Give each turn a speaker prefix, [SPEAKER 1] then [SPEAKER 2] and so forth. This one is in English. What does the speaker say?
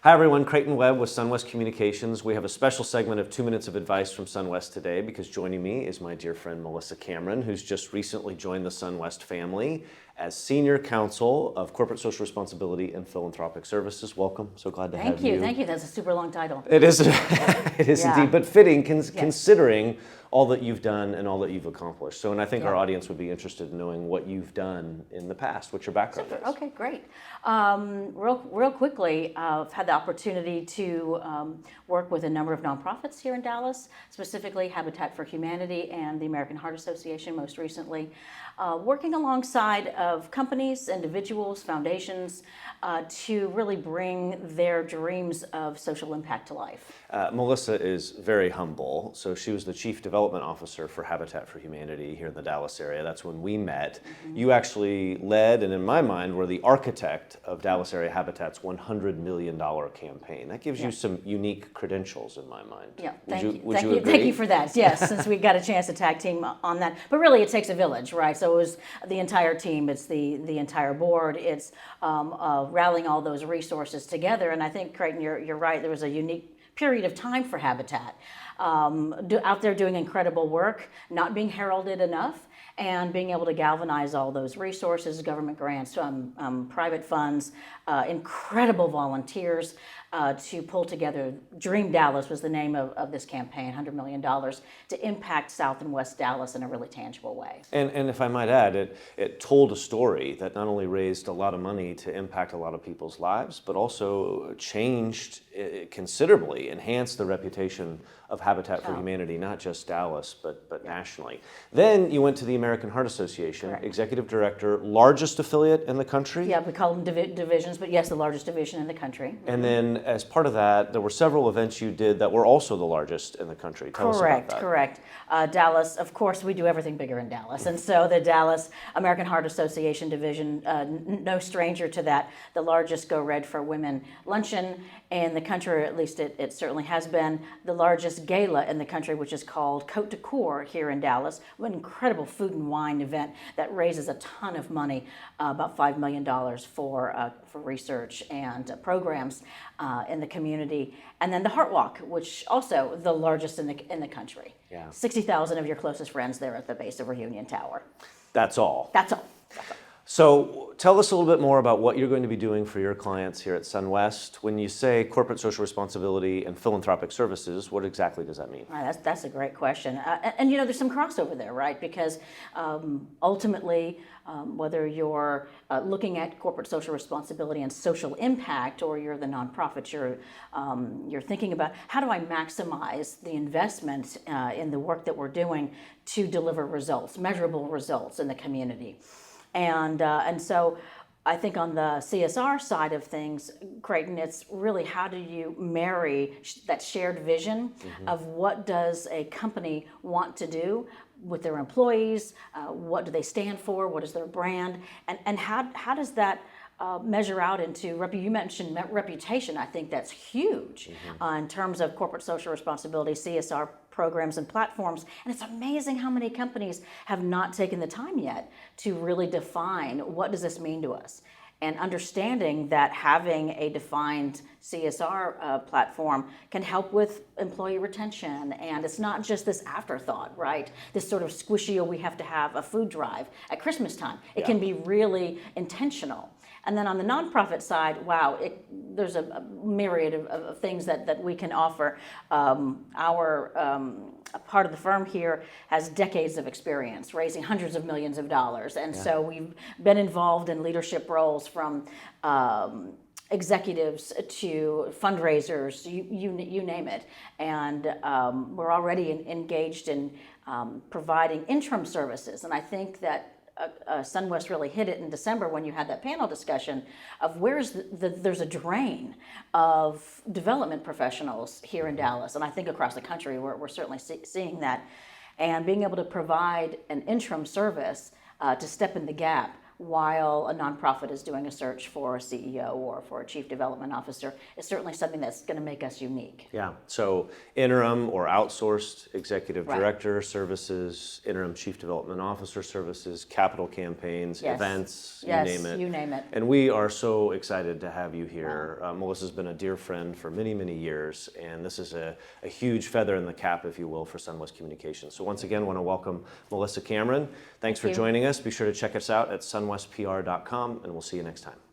[SPEAKER 1] Hi everyone, Creighton Webb with Sunwest Communications. We have a special segment of 2 Minutes of Advice from Sunwest today because joining me is my dear friend Melissa Cameron, who's just recently joined the Sunwest family as Senior Counsel of Corporate Social Responsibility and Philanthropic Services. Welcome, so glad to have you.
[SPEAKER 2] Thank you, that's a super long title.
[SPEAKER 1] It is, it is indeed, but fitting considering all that you've done and all that you've accomplished. So, and I think our audience would be interested in knowing what you've done in the past, what your background is.
[SPEAKER 2] Okay, great. Real quickly, I've had the opportunity to work with a number of nonprofits here in Dallas, specifically Habitat for Humanity and the American Heart Association most recently, working alongside of companies, individuals, foundations, to really bring their dreams of social impact to life.
[SPEAKER 1] Melissa is very humble. So she was the Chief Development Officer for Habitat for Humanity here in the Dallas area. That's when we met. Mm-hmm. You actually led, and in my mind, were the architect of Dallas Area Habitat's $100 million campaign. That gives you some unique credentials in my mind.
[SPEAKER 2] Yeah,
[SPEAKER 1] Thank
[SPEAKER 2] you for that. Yes, since we got a chance to tag team on that. But really, it takes a village, right? So it was the entire team, it's the entire board, it's rallying all those resources together. And I think, Creighton, you're right, there was a unique period of time for Habitat. Out there doing incredible work, not being heralded enough, and being able to galvanize all those resources, government grants, private funds, incredible volunteers to pull together. Dream Dallas was the name of this campaign, $100 million, to impact South and West Dallas in a really tangible way.
[SPEAKER 1] And if I might add, it told a story that not only raised a lot of money to impact a lot of people's lives, but also changed considerably, enhanced the reputation of Habitat for Humanity, not just Dallas, but nationally. Then you went to the American Heart Association, Executive Director, largest affiliate in the country?
[SPEAKER 2] Yeah, we call them divisions, but yes, the largest division in the country.
[SPEAKER 1] And then as part of that, there were several events you did that were also the largest in the country. Tell us about that.
[SPEAKER 2] Correct. Dallas, of course, we do everything bigger in Dallas. And so the Dallas American Heart Association division, no stranger to that, the largest Go Red for Women luncheon in the country, or at least it certainly has been, the largest gala in the country, which is called Cote de Coeur here in Dallas, an incredible food and wine event that raises a ton of money, about $5 million for research and programs in the community. And then the Heart Walk, which also the largest in the country.
[SPEAKER 1] Yeah.
[SPEAKER 2] 60,000 of your closest friends there at the base of Reunion Tower.
[SPEAKER 1] That's all.
[SPEAKER 2] That's all.
[SPEAKER 1] So tell us a little bit more about what you're going to be doing for your clients here at Sunwest. When you say corporate social responsibility and philanthropic services, what exactly does that mean?
[SPEAKER 2] That's a great question. And there's some crossover there, right? Because ultimately, whether you're looking at corporate social responsibility and social impact, or you're the nonprofit, you're thinking about how do I maximize the investment in the work that we're doing to deliver results, measurable results in the community. And so I think on the CSR side of things, Creighton, it's really how do you marry that shared vision of what does a company want to do with their employees, what do they stand for, what is their brand, and how does that measure out into, you mentioned reputation. I think that's huge in terms of corporate social responsibility, CSR programs and platforms. And it's amazing how many companies have not taken the time yet to really define what does this mean to us. And understanding that having a defined CSR platform can help with employee retention. And it's not just this afterthought, right? This sort of squishy, we have to have a food drive at Christmas time. It can be really intentional. And then on the nonprofit side, wow, there's a myriad of things that we can offer. A part of the firm here has decades of experience raising hundreds of millions of dollars. And so we've been involved in leadership roles from executives to fundraisers, you name it. And we're already engaged in providing interim services. And I think that Sunwest really hit it in December when you had that panel discussion of where's there's a drain of development professionals here in Dallas, and I think across the country we're certainly seeing that, and being able to provide an interim service to step in the gap while a nonprofit is doing a search for a CEO or for a chief development officer is certainly something that's going to make us unique.
[SPEAKER 1] Yeah, so interim or outsourced executive
[SPEAKER 2] Right.
[SPEAKER 1] director services, interim chief development officer services, capital campaigns,
[SPEAKER 2] Yes.
[SPEAKER 1] events,
[SPEAKER 2] Yes,
[SPEAKER 1] you name it.
[SPEAKER 2] you name it.
[SPEAKER 1] And we are so excited to have you here. Melissa's been a dear friend for many, many years, and this is a huge feather in the cap, if you will, for Sunwest Communications. So once again, I want to welcome Melissa Cameron. Thanks for
[SPEAKER 2] you.
[SPEAKER 1] joining us. Be sure to check us out at sunwestpr.com, and we'll see you next time.